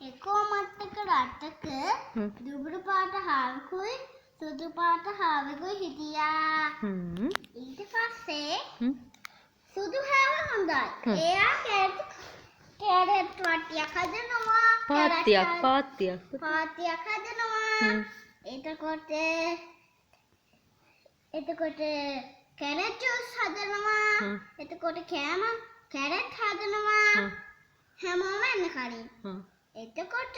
එකෝමත් එක රටක දුබුරු පාට හාවකුයි සුදු පාට හාවෙකුයි හිටියා. ඊට පස්සේ සුදු හාව හොඳයි. එයා කැරට් වට්ටියක් හදනවා. පාත්තියක් හදනවා. එතකොට කැරට් ජූස් හදනවා. එතකොට කැරට් හදනවා. හැමෝම එන්න කලින්. එතකොට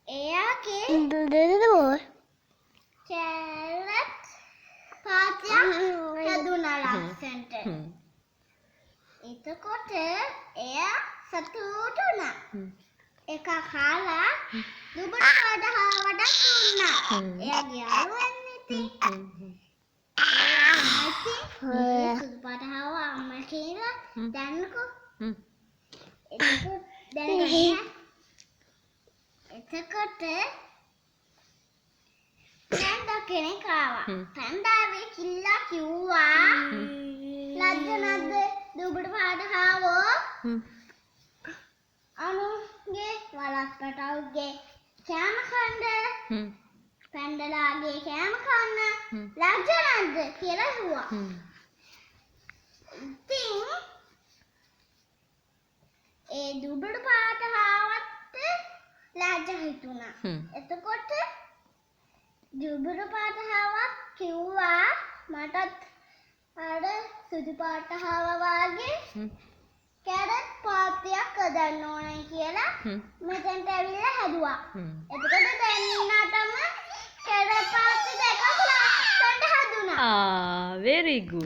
එයාගේ කැරට් පාත්තියක් හැදුනා ලස්සනට. එතකොට එයා සතුටු වුණා. එක කාලා දුබුරු පාට හාවට දුන්නා. එයාගේ යාළුවන් ඉතින් සුදු පාට හාව අම්මා කියලා දැන්නකෝ. එතකොට පැන්ඩා කෙනෙක් ආවා. පැන්ඩාවේ කිල්ලා කිව්වා ලැජ්ජ නැද්ද දුබුරු පාට හාවෝ අනුගේ වලක්කටවුගේ කෑම කන්න පැන්ඩලාගේ කෑම කන්න ලැජ්ජ නැද්ද කියලා ඇහුවා. ඉතින් ඒ දුබුරු පාට හාවත් ලැජ්ජ හිතුණා. එතකොට දුබුරු පාට හාවත් කිව්වා මටත් අර සුදු පාට හාව වාගේ කැරට් පාත්තියක් හදන්න ඕනේ කියලා මෙතෙන්ට ඇවිල්ලා හැදුවා. එතකොට දෙන්නටම කැරට් පාත්ති දෙකක් ලස්සනට හදුනා. very good.